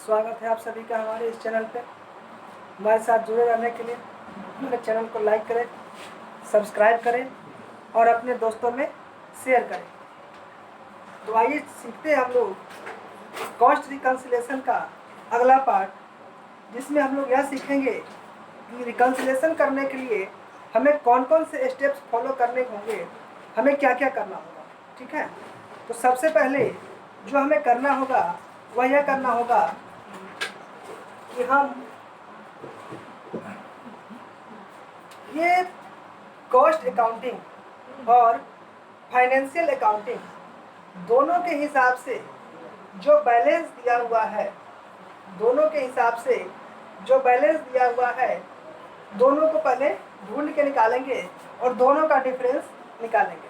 स्वागत है आप सभी का हमारे इस चैनल पे। हमारे साथ जुड़े रहने के लिए हमारे चैनल को लाइक करें, सब्सक्राइब करें और अपने दोस्तों में शेयर करें। तो आइए सीखते हैं हम लोग कॉस्ट रिकन्सिलेशन का अगला पार्ट, जिसमें हम लोग यह सीखेंगे कि रिकन्सिलेशन करने के लिए हमें कौन कौन से स्टेप्स फॉलो करने होंगे, हमें क्या क्या करना होगा। ठीक है, तो सबसे पहले जो हमें करना होगा वह यह करना होगा कि हम ये कॉस्ट अकाउंटिंग और फाइनेंशियल अकाउंटिंग दोनों के हिसाब से जो बैलेंस दिया हुआ है, दोनों को पहले ढूंढ के निकालेंगे और दोनों का डिफरेंस निकालेंगे।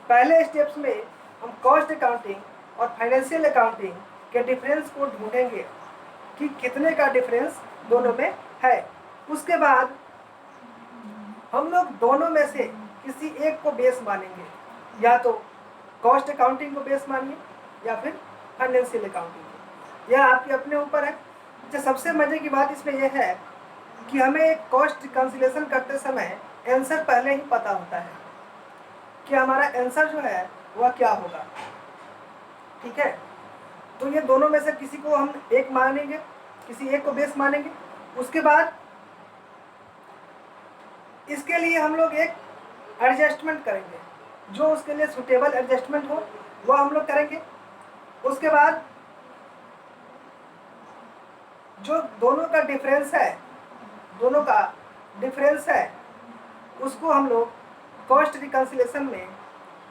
पहले स्टेप्स में हम कॉस्ट अकाउंटिंग और फाइनेंशियल अकाउंटिंग के डिफरेंस को ढूंढेंगे कि कितने का डिफरेंस दोनों में है। उसके बाद हम लोग दोनों में से किसी एक को बेस मानेंगे, या तो कॉस्ट अकाउंटिंग को बेस मानिए या फिर फाइनेंशियल अकाउंटिंग को, यह आपके अपने ऊपर है। तो सबसे मजे की बात इसमें यह है कि हमें कॉस्ट रिकन्सिलेशन करते समय आंसर पहले ही पता होता है कि हमारा आंसर जो है वह क्या होगा। ठीक है, तो ये दोनों में से किसी को हम एक मानेंगे, किसी एक को बेस मानेंगे। उसके बाद इसके लिए हम लोग एक एडजस्टमेंट करेंगे, जो उसके लिए सुटेबल एडजस्टमेंट हो वह हम लोग करेंगे। उसके बाद जो दोनों का डिफरेंस है उसको हम लोग कॉस्ट रिकन्सिलेशन में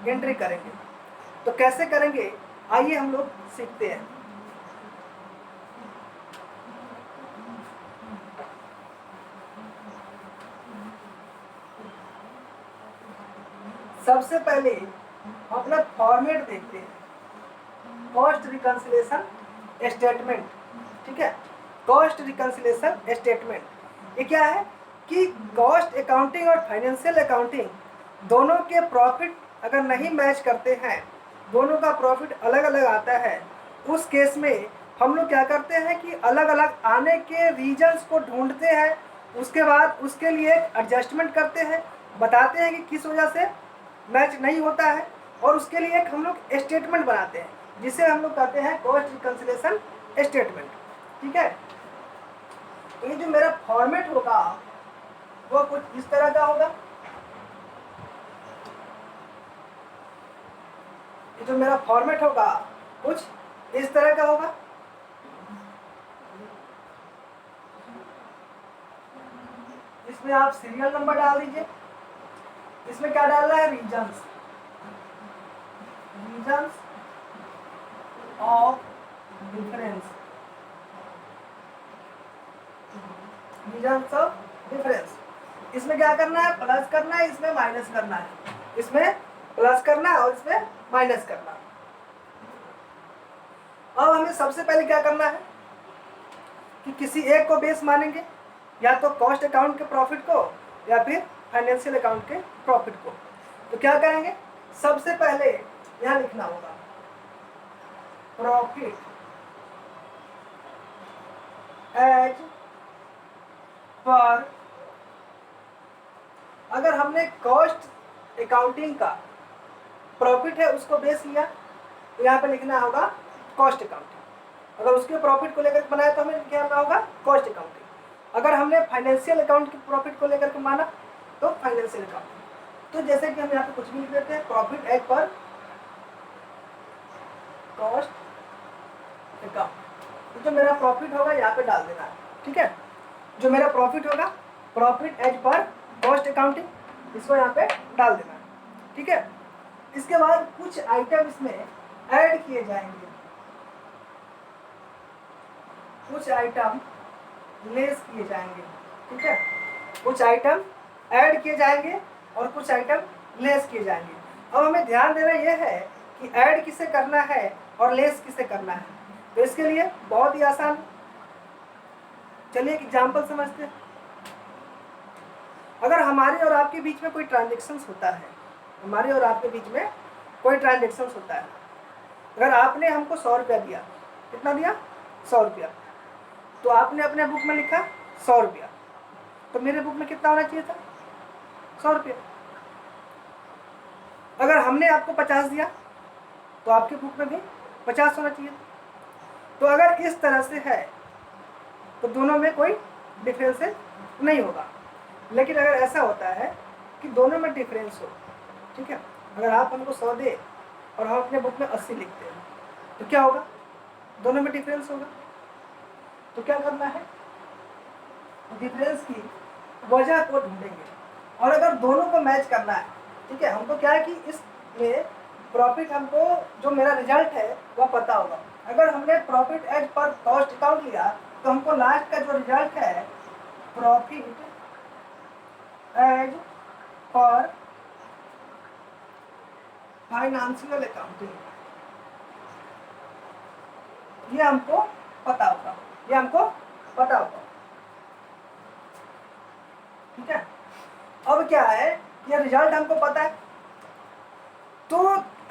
एंट्री करेंगे। तो कैसे करेंगे आइए हम लोग सीखते हैं। सबसे पहले हम अपना फॉर्मेट देखते हैं, कॉस्ट रिकन्सिलेशन स्टेटमेंट। ठीक है, कॉस्ट रिकन्सिलेशन स्टेटमेंट ये क्या है कि कॉस्ट अकाउंटिंग और फाइनेंशियल अकाउंटिंग दोनों के प्रॉफिट अगर नहीं मैच करते हैं, दोनों का प्रॉफिट अलग अलग आता है, उस केस में हम लोग क्या करते हैं कि अलग अलग आने के रीजंस को ढूंढते हैं। उसके बाद उसके लिए एक एडजस्टमेंट करते हैं, बताते हैं कि किस वजह से मैच नहीं होता है, और उसके लिए एक हम लोग स्टेटमेंट बनाते हैं जिसे हम लोग कहते हैं कॉस्ट रिकन्सिलेशन स्टेटमेंट। ठीक है, तो ये जो मेरा फॉर्मेट होगा वो कुछ इस तरह का होगा। ये जो मेरा फॉर्मेट होगा कुछ इस तरह का होगा। इसमें आप सीरियल नंबर डाल दीजिए। इसमें क्या डालना है, रीजंस ऑफ डिफरेंस। इसमें क्या करना है, प्लस करना है, इसमें माइनस करना है, इसमें प्लस करना है और इसमें माइनस करना है। अब हमें सबसे पहले क्या करना है कि किसी एक को बेस मानेंगे, या तो कॉस्ट अकाउंट के प्रॉफिट को या फिर फाइनेंशियल अकाउंट के प्रॉफिट को। तो क्या करेंगे, सबसे पहले यहां लिखना होगा प्रॉफिट एज पर। अगर हमने कॉस्ट अकाउंटिंग का प्रॉफिट है उसको बेस लिया तो यहाँ पे लिखना होगा कॉस्ट अकाउंटिंग। अगर उसके प्रॉफिट को लेकर बनाया तो हमें लिखना होगा कॉस्ट अकाउंटिंग। अगर हमने फाइनेंशियल अकाउंट के प्रॉफिट को लेकर के माना तो फाइनेंशियल अकाउंटिंग। तो जैसे कि हम यहाँ पे कुछ भी लिख देते हैं, profit as per cost account. तो जो मेरा प्रॉफिट होगा यहाँ पे डाल देना है। ठीक है, जो मेरा प्रॉफिट होगा profit as per cost accounting, इसको यहाँ पे डाल देना है। ठीक है, इसके बाद कुछ आइटम इसमें ऐड किए जाएंगे, कुछ आइटम लेस किए जाएंगे। ठीक है, कुछ आइटम ऐड किए जाएंगे और कुछ आइटम लेस किए जाएंगे। अब हमें ध्यान देना यह है कि ऐड किसे करना है और लेस किसे करना है। तो इसके लिए बहुत ही आसान, चलिए एक एग्जाम्पल समझते हैं। अगर हमारे और आपके बीच में कोई ट्रांजेक्शन होता है, अगर आपने हमको 100 रुपया दिया, कितना दिया, 100 रुपया, तो आपने अपने बुक में लिखा 100 रुपया, तो मेरे बुक में कितना होना चाहिए था? 100 रुपया। अगर हमने आपको 50 दिया तो आपके बुक में भी 50 होना चाहिए। तो अगर इस तरह से है तो दोनों में कोई डिफरेंस नहीं होगा। लेकिन अगर ऐसा होता है कि दोनों में डिफरेंस हो, ठीक है, अगर आप हमको 100 दे और हम अपने बुक में 80 लिखते हैं तो क्या होगा? दोनों में डिफरेंस होगा। तो क्या करना है? डिफरेंस की वजह को ढूंढेंगे, और अगर दोनों को मैच करना है, ठीक है, हमको क्या है कि इसमें प्रॉफिट, हमको जो मेरा रिजल्ट है वह पता होगा। अगर हमने profit as per cost account लिया तो हमको लास्ट का जो रिजल्ट है profit as per financial accounting, ये हमको पता होगा, ये हमको पता होगा, ठीक है। अब क्या है, ये रिजल्ट हमको पता है, तो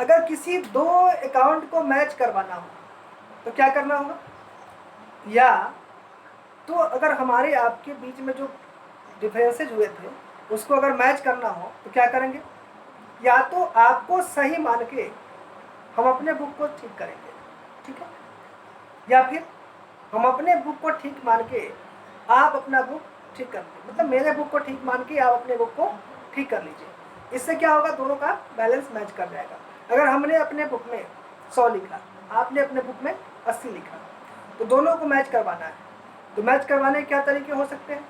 अगर किसी दो अकाउंट को मैच करवाना हो तो क्या करना होगा? या तो अगर हमारे आपके बीच में जो डिफरेंसेज हुए थे उसको अगर मैच करना हो तो क्या करेंगे? या तो आपको सही मान के हम अपने बुक को ठीक करेंगे, ठीक है, या फिर हम अपने बुक को ठीक मान के आप अपना बुक ठीक कर लीजिए, मतलब मेरे बुक को ठीक मान के आप अपने बुक को ठीक कर लीजिए। इससे क्या होगा? दोनों का बैलेंस मैच कर जाएगा। अगर हमने अपने बुक में 100 लिखा, आपने अपने बुक में 80 लिखा, तो दोनों को मैच करवाना है। तो मैच करवाने के क्या तरीके हो सकते हैं?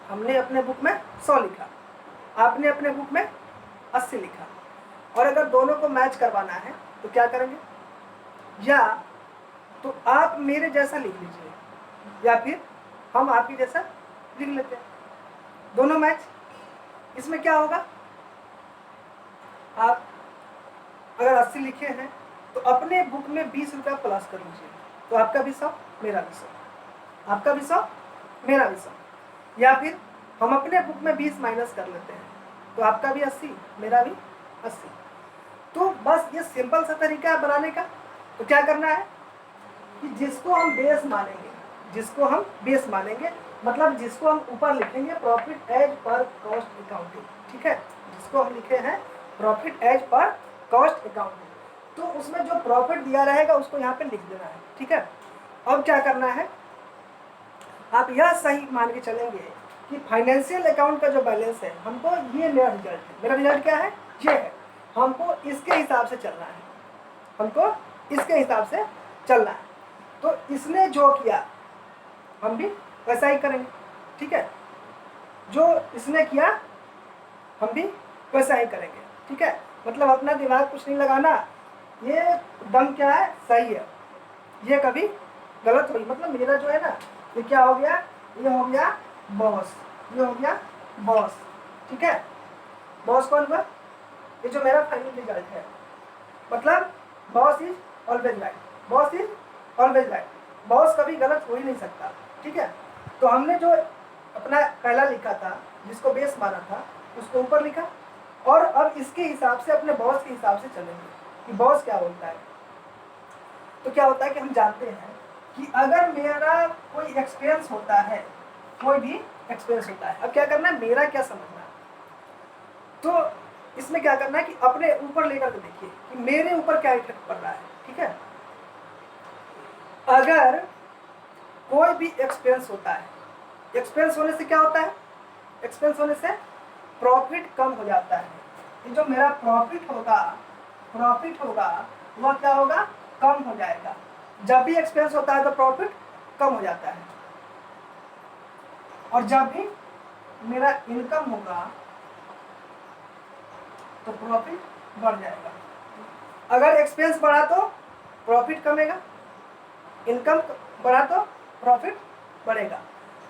हमने अपने बुक में 100 लिखा, आपने अपने बुक में 80 लिखा, और अगर दोनों को मैच करवाना है तो क्या करेंगे? या तो आप मेरे जैसा लिख लीजिए या फिर हम आपकी जैसा लिख लेते हैं, दोनों मैच। इसमें क्या होगा? आप अगर 80 लिखे हैं तो अपने बुक में 20 रुपया प्लस कर लीजिए, तो आपका भी 100 मेरा भी 100, आपका भी 100 मेरा भी 100। या फिर हम अपने बुक में 20 माइनस कर लेते हैं, तो आपका भी 80 मेरा भी 80। तो बस ये सिंपल सा तरीका है बनाने का। तो क्या करना है कि जिसको हम बेस मानेंगे, जिसको हम बेस मानेंगे मतलब जिसको हम ऊपर लिखेंगे profit as per cost accounting, ठीक है, जिसको हम लिखे हैं profit as per cost accounting, तो उसमें जो प्रॉफिट दिया रहेगा उसको यहाँ पे लिख देना है, ठीक है। अब क्या करना है, आप यह सही मान के चलेंगे कि फाइनेंशियल अकाउंट का जो बैलेंस है, हमको ये मेरा रिजल्ट है, मेरा रिजल्ट क्या है? ये है, हमको इसके हिसाब से चलना है, हमको इसके हिसाब से चलना है। तो इसने जो किया हम भी वैसा ही करेंगे, ठीक है, जो इसने किया हम भी वैसा ही करेंगे, ठीक है। मतलब अपना दिमाग कुछ नहीं लगाना, ये दम क्या है? सही है, ये कभी गलत हुई, मतलब मेरा जो है ना, ये क्या हो गया? ये हो गया बॉस, ये हो गया बॉस, ठीक है। बॉस कौन हुआ? ये जो मेरा फाइनल रिजल्ट है, मतलब boss is always right, boss is always right, boss कभी गलत हो ही नहीं सकता, ठीक है। तो हमने जो अपना पहला लिखा था, जिसको बेस माना था, उसको ऊपर लिखा, और अब इसके हिसाब से अपने बॉस के हिसाब से चलेंगे कि बॉस क्या बोलता है। तो क्या होता है कि हम जानते हैं कि अगर मेरा कोई एक्सपीरियंस होता है, कोई भी एक्सपीरियंस होता है, अब क्या करना है, मेरा क्या समझना है। तो इसमें क्या करना है कि अपने ऊपर लेकर के देखिए कि मेरे ऊपर क्या इफेक्ट पड़ रहा है, ठीक है। अगर कोई भी एक्सपेंस होता है, एक्सपेंस होने से क्या होता है? एक्सपेंस होने से प्रॉफिट कम हो जाता है। ये जो मेरा प्रॉफिट होगा वह क्या होगा? कम हो जाएगा। जब भी एक्सपेंस होता है तो प्रॉफिट कम हो जाता है, और जब भी मेरा इनकम होगा तो प्रॉफिट बढ़ जाएगा। अगर एक्सपेंस बढ़ा तो प्रॉफिट कमेगा, इनकम बढ़ा तो प्रॉफिट बढ़ेगा।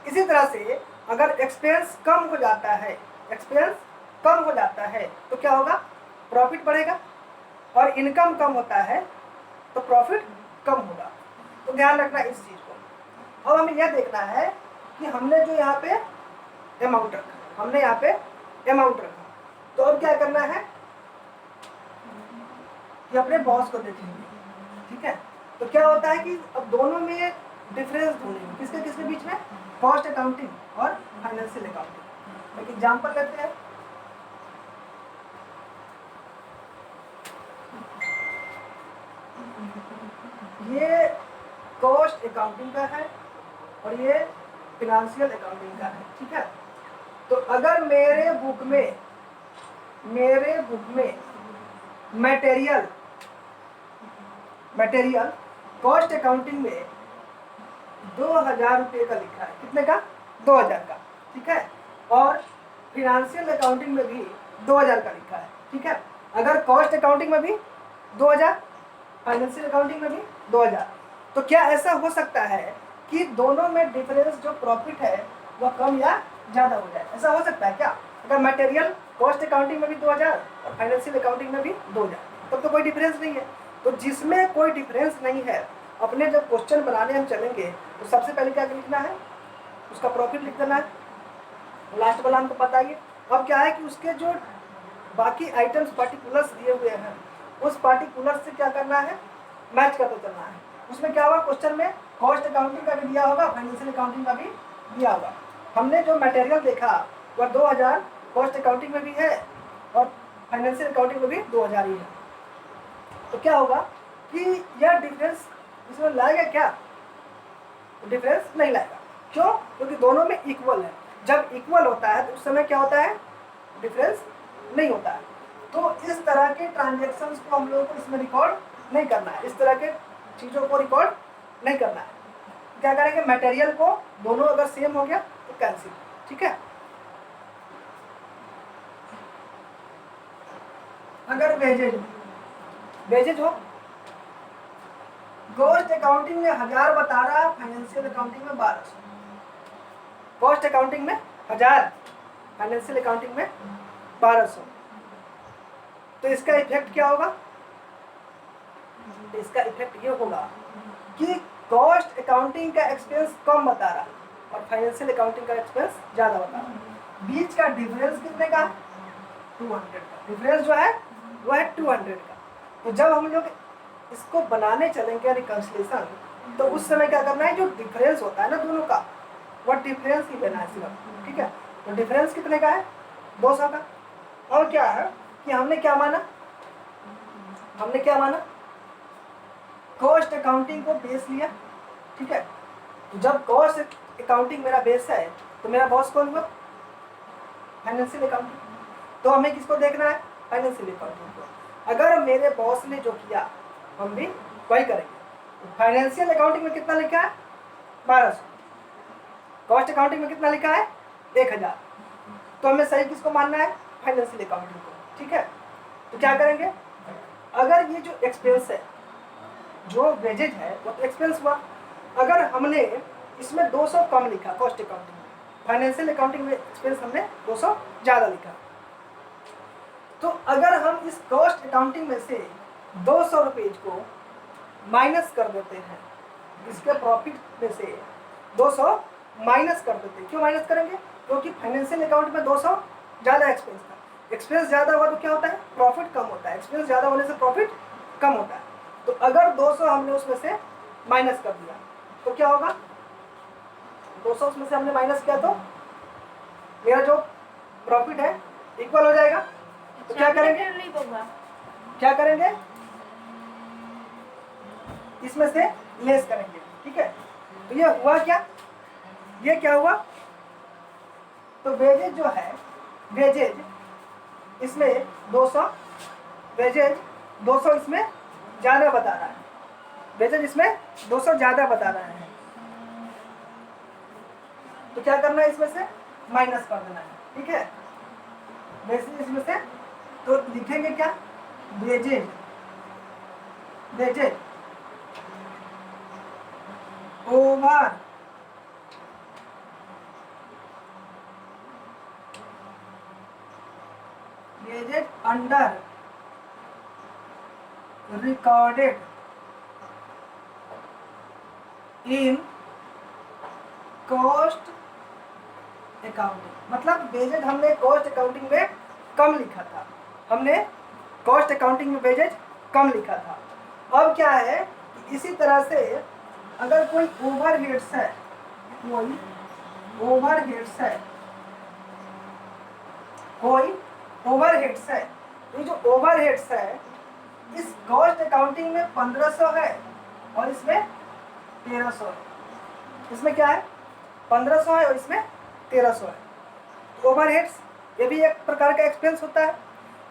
इसी तरह से अगर एक्सपेंस कम हो जाता है, एक्सपेंस कम हो जाता है तो क्या होगा? प्रॉफिट बढ़ेगा, और इनकम कम होता है तो प्रॉफिट कम होगा। तो ध्यान रखना इस चीज को। अब हमें यह देखना है कि हमने जो यहाँ पे अमाउंट रखा, हमने यहाँ पे अमाउंट रखा, तो अब क्या करना है कि अपने बॉस को देखेंगे, ठीक है। तो क्या होता है कि अब दोनों में डिफरेंस ढूंढेंगे किसके किसके बीच में, कॉस्ट अकाउंटिंग और फाइनेंशियल अकाउंटिंग। एक एग्जांपल लेते हैं, ये कॉस्ट अकाउंटिंग का है और ये फिनेंशियल अकाउंटिंग का है, ठीक है। तो अगर मेरे बुक में मटेरियल कॉस्ट अकाउंटिंग में 2000 रुपये का लिखा है, कितने का, 2000 का, ठीक है। और फिनेंशियल अकाउंटिंग में भी 2000 का लिखा है, ठीक है। अगर कॉस्ट अकाउंटिंग में भी 2000, फाइनेंशियल अकाउंटिंग में भी 2000, तो क्या ऐसा हो सकता है कि दोनों में डिफरेंस जो प्रॉफिट है वह कम या ज़्यादा हो जाए? ऐसा हो सकता है क्या? अगर मटेरियल कॉस्ट अकाउंटिंग में भी 2000 और फाइनेंशियल अकाउंटिंग में भी 2000, तब तो कोई डिफरेंस नहीं है। तो जिसमें कोई डिफरेंस नहीं है, अपने जब क्वेश्चन बनाने हम चलेंगे तो सबसे पहले क्या लिखना है, उसका प्रॉफिट लिख देना है, लास्ट वाला हमको बताइए। अब क्या है कि उसके जो बाकी आइटम्स पार्टिकुलर्स दिए हुए हैं उस पार्टिकुलर्स से क्या करना है, मैच करते चलना है। उसमें क्या होगा, क्वेश्चन में कॉस्ट अकाउंटिंग का भी दिया होगा, फाइनेंशियल अकाउंटिंग का भी दिया होगा। हमने जो मटेरियल देखा वह 2000 कॉस्ट अकाउंटिंग में भी है और फाइनेंशियल अकाउंटिंग में भी 2000 ही है। तो क्या होगा कि यह डिफरेंस इसमें लाएगा क्या, डिफरेंस नहीं लाएगा। क्यों? क्योंकि दोनों में इक्वल है। जब इक्वल होता है तो उस समय क्या होता है, डिफरेंस नहीं होता है। तो इस तरह के ट्रांजेक्शन्स को हम लोगों को इसमें रिकॉर्ड नहीं करना है, इस तरह के चीज़ों को रिकॉर्ड नहीं करना है। क्या करेंगे, मटेरियल को दोनों अगर सेम हो गया तो कैंसिल, ठीक है। अगर वेजेज हो, कॉस्ट अकाउंटिंग में 1000 बता रहा है, फाइनेंशियल अकाउंटिंग में 1200। कॉस्ट अकाउंटिंग में 1000, फाइनेंशियल अकाउंटिंग में 1200। तो इसका इफेक्ट क्या होगा, इसका इफेक्ट ये होगा कि कॉस्ट अकाउंटिंग का एक्सपेंस कम बता रहा है और फाइनेंशियल अकाउंटिंग का एक्सपेंस ज़्यादा बता रहा है। बीच का डिफरेंस कितने का, 200 का डिफरेंस जो है वो है 200 का। तो जब हम लोग इसको बनाने चलेंगे रिकंसिलिएशन, तो उस समय क्या करना है, जो डिफरेंस होता है ना दोनों का, वह डिफरेंस ही लेना है सिर्फ, ठीक है। तो डिफरेंस कितने का है, 200 का। और क्या है कि हमने क्या माना, कॉस्ट अकाउंटिंग को बेस लिया, ठीक है। तो जब कॉस्ट अकाउंटिंग मेरा बेस है तो मेरा बॉस कौन हुआ, फाइनेंशियल अकाउंटिंग। तो हमें किसको देखना है, फाइनेंशियल अकाउंटिंग को। अगर मेरे बॉस ने जो किया हम भी वही करेंगे। फाइनेंशियल अकाउंटिंग में कितना लिखा है, 1200। कॉस्ट अकाउंटिंग में कितना लिखा है, 1000। तो हमें सही किसको मानना है, फाइनेंशियल अकाउंटिंग को, ठीक है। तो क्या करेंगे, अगर ये जो एक्सपेंस है, जो वेजेज है वो तो एक्सपेंस हुआ। अगर हमने इसमें 200 कम लिखा कॉस्ट अकाउंटिंग में, फाइनेंशियल अकाउंटिंग में एक्सपेंस हमने 200 ज़्यादा लिखा, तो अगर हम इस कॉस्ट अकाउंटिंग में से 200 रुपीज को माइनस कर देते हैं, इसके प्रॉफिट में से 200 माइनस कर देते हैं। क्यों माइनस करेंगे, क्योंकि फाइनेंशियल अकाउंट में 200 ज़्यादा एक्सपेंस था। एक्सपेंस ज़्यादा हुआ तो क्या होता है, प्रॉफिट कम होता है। एक्सपेंस ज़्यादा होने से प्रॉफिट कम होता है। तो अगर 200 हमने उसमें से माइनस कर दिया तो क्या होगा, 200 उसमें से हमने माइनस किया तो मेरा जो प्रॉफिट है इक्वल हो जाएगा। तो क्या करेंगे, इसमें से लेस करेंगे, ठीक है। तो ये हुआ क्या, ये क्या हुआ, तो वेजेज जो है, वेजेज इसमें 200, वेजेज 200 इसमें ज़्यादा बता रहा है, वेजेज इसमें 200 ज़्यादा बता रहा है। तो क्या करना है, इसमें से माइनस कर देना है, ठीक है। वेजेज इसमें से तो लिखेंगे क्या, wages over wages under recorded in cost accounting. मतलब वेजेज हमने कॉस्ट अकाउंटिंग में कम लिखा था, हमने कॉस्ट अकाउंटिंग में वेजेज कम लिखा था। अब क्या है कि इसी तरह से अगर कोई ओवरहेड्स है, कोई ओवरहेड्स है, कोई ओवरहेड्स है, तो ये जो ओवरहेड्स है इस कॉस्ट अकाउंटिंग में 1500 है और इसमें 1300 है। इसमें क्या है, 1500 है और इसमें 1300 है। ओवरहेड्स ये भी एक प्रकार का एक्सपेंस होता है।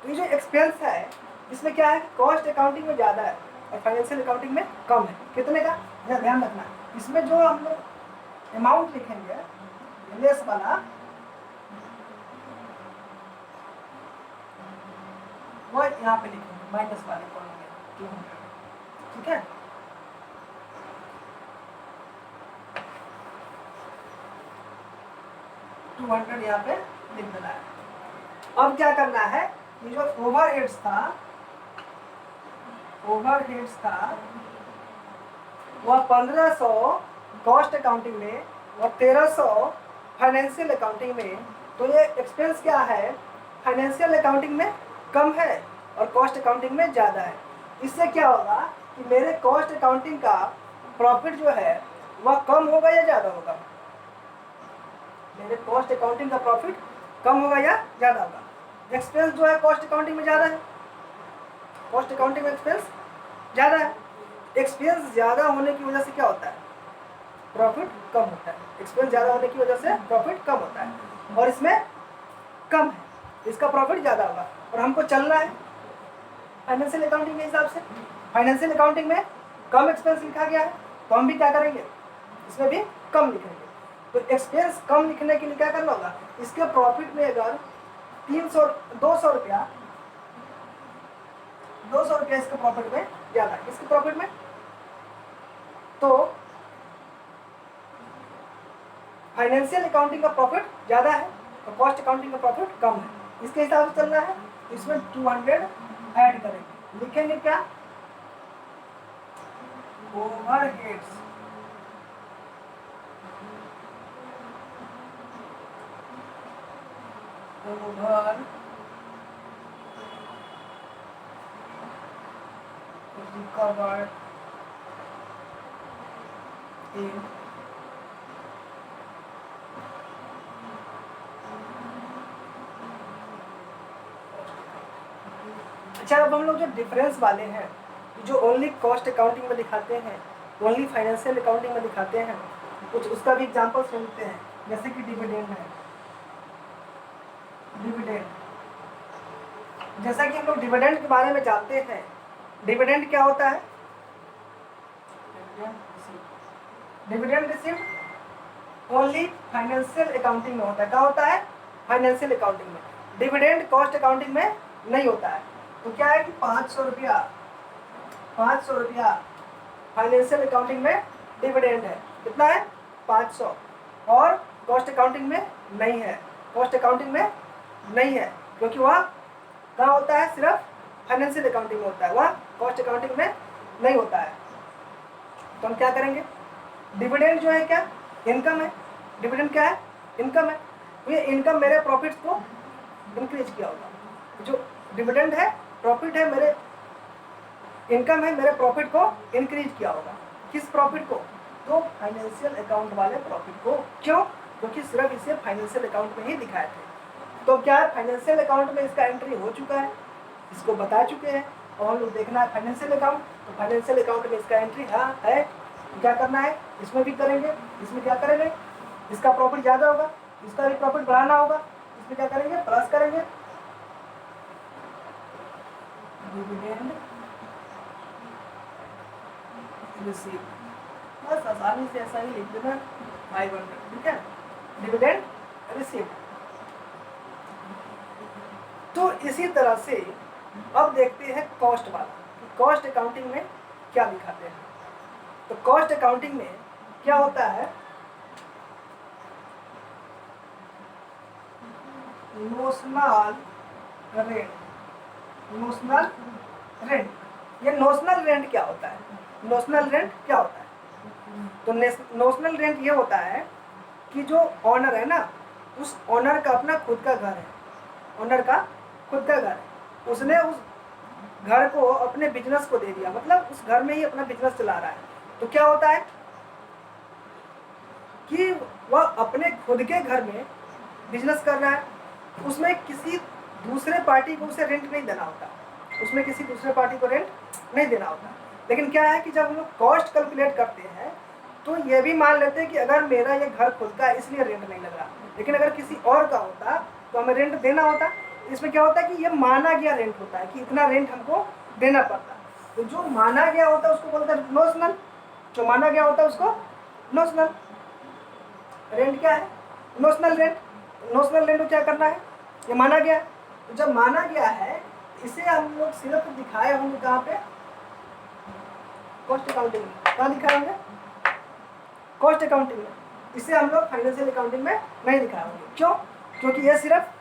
तो ये जो एक्सपेंस है इसमें क्या है, कॉस्ट अकाउंटिंग में ज़्यादा है और फाइनेंशियल अकाउंटिंग में कम है। कितने का, यह ध्यान रखना। इसमें जो हम लोग अमाउंट लिखेंगे लेस वाला, वो यहाँ पे लिखेंगे माइनस वाले कॉलम में 200, ठीक है। $200 यहाँ पे लिख देना है। अब क्या करना है, ये जो ओवरहेड्स था वह 1500 कॉस्ट अकाउंटिंग में और 1300 फाइनेंशियल अकाउंटिंग में। तो ये एक्सपेंस क्या है, फाइनेंशियल अकाउंटिंग में कम है और कॉस्ट अकाउंटिंग में ज़्यादा है। इससे क्या होगा कि मेरे कॉस्ट अकाउंटिंग का प्रॉफिट जो है वह कम होगा या ज़्यादा होगा, मेरे कॉस्ट अकाउंटिंग का प्रॉफिट कम होगा या ज़्यादा होगा। एक्सपेंस जो है कॉस्ट अकाउंटिंग में ज़्यादा है, कॉस्ट अकाउंटिंग में एक्सपेंस ज़्यादा है। एक्सपेंस ज़्यादा होने की वजह से क्या होता है, प्रॉफिट कम होता है। एक्सपेंस ज़्यादा होने की वजह से प्रॉफिट कम होता है और इसमें कम है, इसका प्रॉफिट ज़्यादा होगा और हमको चलना है फाइनेंशियल अकाउंटिंग के हिसाब से। फाइनेंशियल अकाउंटिंग में कम एक्सपेंस लिखा गया है तो हम भी क्या करेंगे, इसमें भी कम लिखेंगे। तो एक्सपेंस कम लिखने के लिए क्या करना होगा, इसके प्रॉफिट में अगर 200 रुपया इसके प्रॉफिट में ज़्यादा है, इसके प्रॉफिट में, तो फाइनेंशियल अकाउंटिंग का प्रॉफिट ज़्यादा है और कॉस्ट अकाउंटिंग का प्रॉफिट कम है। इसके हिसाब से चलना है। इसमें 200 ऐड करेंगे, लिखेंगे क्या, ओवरहेड्स, ओवर रिकवर्ड इन अच्छा। अब हम लोग जो डिफरेंस वाले हैं, जो ओनली कॉस्ट अकाउंटिंग में दिखाते हैं, ओनली फाइनेंशियल अकाउंटिंग में दिखाते हैं, कुछ उसका भी एग्जांपल सुनते हैं। जैसे कि डिविडेंड है, डिविडेंड, जैसा कि हम लोग डिविडेंड के बारे में जानते हैं, डिविडेंड क्या होता है, dividend received only financial accounting में होता है। क्या होता है, फाइनेंशियल अकाउंटिंग में। डिविडेंड कॉस्ट अकाउंटिंग में नहीं होता है। तो क्या है कि 500 रुपया फाइनेंशियल अकाउंटिंग में डिविडेंड है। कितना है, 500, और कॉस्ट अकाउंटिंग में नहीं है, कॉस्ट अकाउंटिंग में नहीं है, क्योंकि वह कहाँ होता है, सिर्फ फाइनेंशियल अकाउंटिंग में होता है, वह कॉस्ट अकाउंटिंग में नहीं होता है। तो हम क्या करेंगे, डिविडेंड जो है क्या, इनकम है। डिविडेंड क्या है, इनकम है। तो ये इनकम मेरे प्रॉफिट्स को इंक्रीज किया होगा। जो डिविडेंड है, प्रॉफिट है, मेरे इनकम है, मेरे प्रॉफिट को इंक्रीज किया होगा। किस प्रॉफिट को, तो फाइनेंशियल अकाउंट वाले प्रॉफिट को। क्यों, क्योंकि सिर्फ इसे फाइनेंशियल अकाउंट में ही दिखाए थे। तो क्या है, फाइनेंशियल अकाउंट में इसका एंट्री हो चुका है, इसको बता चुके हैं, और हम लोग देखना है फाइनेंशियल अकाउंट। तो फाइनेंशियल अकाउंट में इसका एंट्री हाँ है, क्या करना है, इसमें भी करेंगे। इसमें क्या करेंगे, इसका प्रॉफिट ज़्यादा होगा, इसका भी प्रॉफिट बढ़ाना होगा, इसमें क्या करेंगे, प्लस करेंगे। डिविडेंड रिसीव, बस आसानी से ऐसा ही लिख देना 500, ठीक है, डिविडेंड रिसीव। तो इसी तरह से अब देखते हैं कॉस्ट वाला, कॉस्ट अकाउंटिंग में क्या दिखाते हैं। तो कॉस्ट अकाउंटिंग में क्या होता है, नोशनल रेंट, नोशनल रेंट। ये नोशनल रेंट क्या होता है, नोशनल रेंट क्या होता है, तो नोशनल रेंट ये होता है कि जो ऑनर है ना, उस ऑनर का अपना खुद का घर है, ऑनर का खुद का घर है, उसने उस घर को अपने बिजनेस को दे दिया, मतलब उस घर में ही अपना बिजनेस चला रहा है। तो क्या होता है, कि वह अपने खुद के घर में बिजनेस कर रहा है, उसमें किसी दूसरे पार्टी को उसे रेंट नहीं देना होता, उसमें किसी दूसरे पार्टी को रेंट नहीं देना होता। लेकिन क्या है कि जब हम लोग कॉस्ट कैलकुलेट करते हैं तो ये भी मान लेते हैं कि अगर मेरा ये घर खुद का है इसलिए रेंट नहीं लग रहा, लेकिन अगर किसी और का होता तो हमें रेंट देना होता। इसमें क्या होता है कि ये माना गया रेंट होता है कि इतना रेंट हमको देना पड़ता है। तो जो माना गया होता है उसको बोलते हैं नोशनल, जो माना गया होता है उसको नोशनल रेंट। क्या है? Notional rent. नोशनल रेंट को क्या करना है? ये माना गया है। तो जब माना गया है इसे हम लोग सिर्फ दिखाए होंगे कहाँ पे? कॉस्ट अकाउंटिंग में। कहाँ दिखाए होंगे? कॉस्ट अकाउंटिंग में। इसे हम लोग फाइनेंशियल अकाउंटिंग में नहीं दिखाए होंगे। क्यों? क्योंकि ये सिर्फ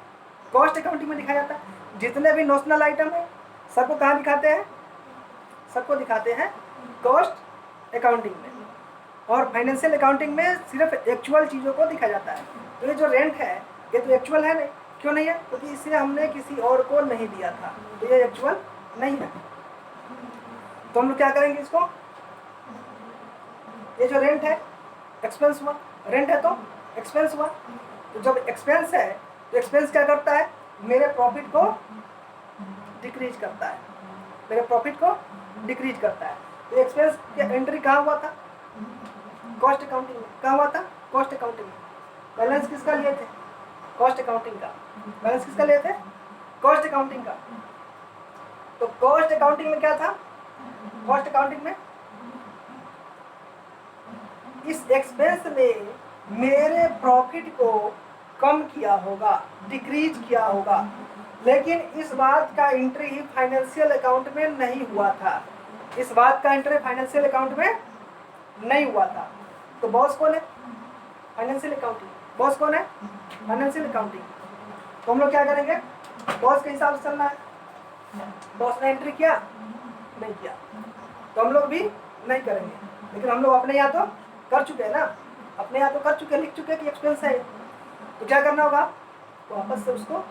कॉस्ट अकाउंटिंग में दिखाया जाता है। जितने भी नोशनल आइटम है सबको कहाँ दिखाते हैं? सबको दिखाते हैं कॉस्ट अकाउंटिंग में। और फाइनेंशियल अकाउंटिंग में सिर्फ एक्चुअल चीज़ों को दिखाया जाता है। तो ये जो रेंट है ये तो एक्चुअल है नहीं। क्यों नहीं है? क्योंकि इसे हमने किसी और को नहीं दिया था, तो ये एक्चुअल नहीं है। तो हम लोग क्या करेंगे इसको? ये जो रेंट है एक्सपेंस हुआ, रेंट है तो एक्सपेंस हुआ। तो जब एक्सपेंस है तो एक्सपेंस क्या करता है? मेरे प्रॉफिट को डिक्रीज करता है, मेरे प्रॉफिट को डिक्रीज करता है। तो एक्सपेंस की एंट्री कहाँ हुआ था? कॉस्ट अकाउंटिंग में। कहाँ हुआ था? कॉस्ट अकाउंटिंग में। बैलेंस किसका लिए थे? कॉस्ट अकाउंटिंग का। बैलेंस किसका लिए थे? कॉस्ट अकाउंटिंग का। तो कॉस्ट अकाउंटिंग में क्या था? कॉस्ट अकाउंटिंग में इस एक्सपेंस ने मेरे प्रॉफिट को कम किया होगा, डिक्रीज किया होगा, लेकिन इस बात का एंट्री फाइनेंशियल अकाउंट में नहीं हुआ था। इस बात का एंट्री फाइनेंशियल अकाउंट में नहीं हुआ था। तो बॉस कौन है? Financial accounting. बॉस कौन है? Financial accounting. तो हम लोग क्या करेंगे? बॉस के हिसाब से चलना है। बॉस ने एंट्री किया? नहीं किया तो हम लोग भी नहीं करेंगे। लेकिन हम लोग अपने यहाँ तो कर चुके हैं ना, अपने यहाँ तो कर चुके हैं, लिख चुके हैं कि एक्सपेंस है। तो क्या करना होगा? वापस से उसको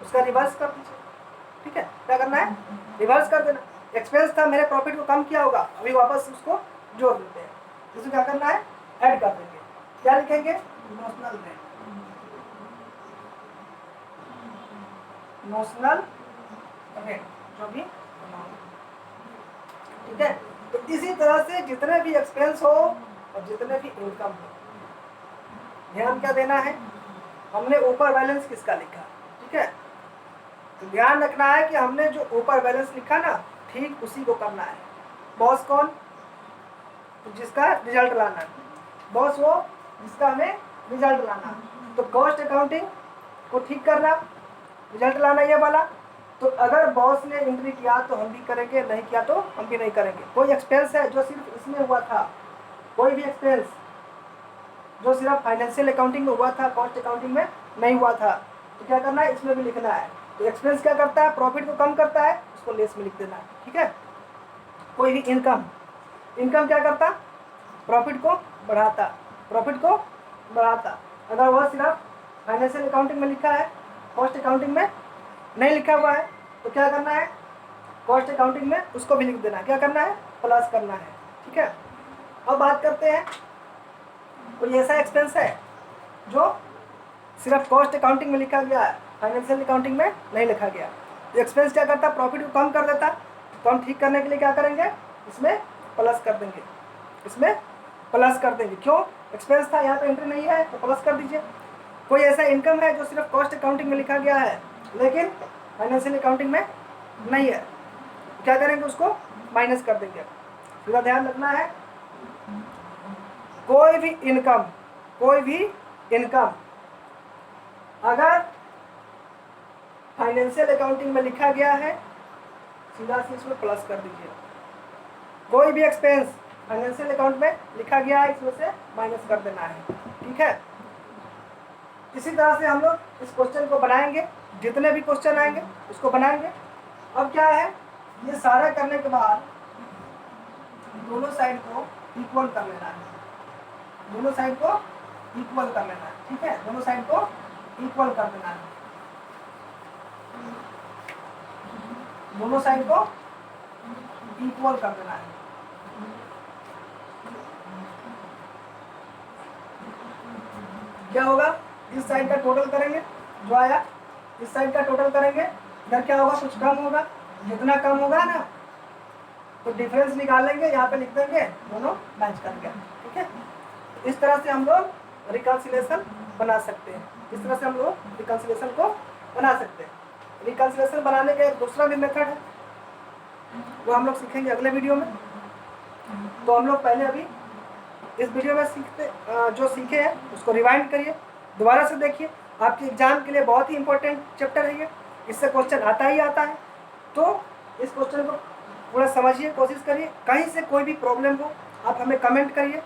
उसका रिवर्स कर दीजिए। ठीक है? क्या करना है? रिवर्स कर देना। एक्सपेंस था, मेरे प्रॉफिट को कम किया होगा, अभी वापस उसको जोड़ देते हैं। इसको क्या करना है? ऐड कर देंगे। क्या लिखेंगे? Notional rent. नोशनल रेंट जो भी। ठीक है? तो इसी तरह से जितने भी एक्सपेंस हो और जितने भी इनकम हो, ध्यान क्या देना है? हमने ऊपर बैलेंस किसका लिखा? ठीक है? तो ध्यान रखना है कि हमने जो ऊपर बैलेंस लिखा ना, ठीक उसी को करना है। बॉस कौन? तो जिसका रिजल्ट लाना है। बॉस वो जिसका हमें रिजल्ट लाना है। तो कॉस्ट अकाउंटिंग को ठीक करना, रिजल्ट लाना ये वाला। तो अगर बॉस ने एंट्री किया तो हम भी करेंगे, नहीं किया तो हम भी नहीं करेंगे। कोई एक्सपेंस है जो सिर्फ इसमें हुआ था, कोई भी एक्सपेंस जो सिर्फ फाइनेंशियल अकाउंटिंग में हुआ था, कॉस्ट अकाउंटिंग में नहीं हुआ था, तो क्या करना है? इसमें भी लिखना है। तो एक्सपेंस क्या करता है? प्रॉफिट को कम करता है, उसको लेस में लिख देना है। ठीक है? कोई भी इनकम, इनकम क्या करता? प्रॉफिट को बढ़ाता, प्रॉफिट को बढ़ाता। अगर वह सिर्फ फाइनेंशियल अकाउंटिंग में लिखा है, कॉस्ट अकाउंटिंग में नहीं लिखा हुआ है, तो क्या करना है? कॉस्ट अकाउंटिंग में उसको भी लिख देना है। क्या करना है? प्लस करना है। ठीक है? अब बात करते हैं, कोई ऐसा एक्सपेंस है जो सिर्फ कॉस्ट अकाउंटिंग में लिखा गया है, फाइनेंशियल अकाउंटिंग में नहीं लिखा गया। तो एक्सपेंस क्या करता? प्रॉफिट को कम कर देता। तो हम ठीक करने के लिए क्या करेंगे? इसमें प्लस कर देंगे, इसमें प्लस कर देंगे। क्यों? एक्सपेंस था, यहाँ पे एंट्री नहीं है तो प्लस कर दीजिए। कोई ऐसा इनकम है जो सिर्फ कॉस्ट अकाउंटिंग में लिखा गया है लेकिन फाइनेंशियल अकाउंटिंग में नहीं है, क्या करेंगे? उसको माइनस कर देंगे। पूरा ध्यान रखना है, कोई भी इनकम, कोई भी इनकम अगर फाइनेंशियल अकाउंटिंग में लिखा गया है सीधा से इसमें प्लस कर दीजिए। कोई भी एक्सपेंस फाइनेंशियल अकाउंट में लिखा गया है इसमें से माइनस कर देना है। ठीक है? इसी तरह से हम लोग इस क्वेश्चन को बनाएंगे, जितने भी क्वेश्चन आएंगे उसको बनाएंगे। अब क्या है? ये सारा करने के बाद दोनों साइड को इक्वल कर लेना है, दोनों साइड को इक्वल कर लेना है। ठीक है? दोनों साइड को इक्वल कर देना है, दोनों साइड को इक्वल कर देना है। क्या होगा, इस साइड का टोटल करेंगे जो आया, इस साइड का टोटल करेंगे, इधर क्या होगा, कुछ कम होगा, जितना कम होगा ना तो डिफरेंस निकालेंगे, यहाँ पे लिख देंगे दोनों मैच कर गया। ठीक है, इस तरह से हम लोग रिकंसिलेशन बना सकते हैं, इस तरह से हम लोग रिकंसिलेशन को बना सकते हैं। रिकंसिलेशन बनाने का एक दूसरा भी मेथड है, वो हम लोग सीखेंगे अगले वीडियो में। तो हम लोग पहले अभी इस वीडियो में जो सीखे हैं उसको रिवाइंड करिए, दोबारा से देखिए, आपके एग्जाम के लिए बहुत ही इंपॉर्टेंट चैप्टर है ये, इससे क्वेश्चन आता ही आता है। तो इस क्वेश्चन को पूरा समझिए, कोशिश करिए, कहीं से कोई भी प्रॉब्लम हो आप हमें कमेंट करिए,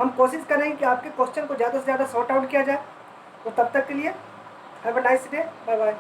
हम कोशिश करेंगे कि आपके क्वेश्चन को ज़्यादा से ज़्यादा सॉर्ट आउट किया जाए। तो तब तक के लिए have a nice day, bye bye.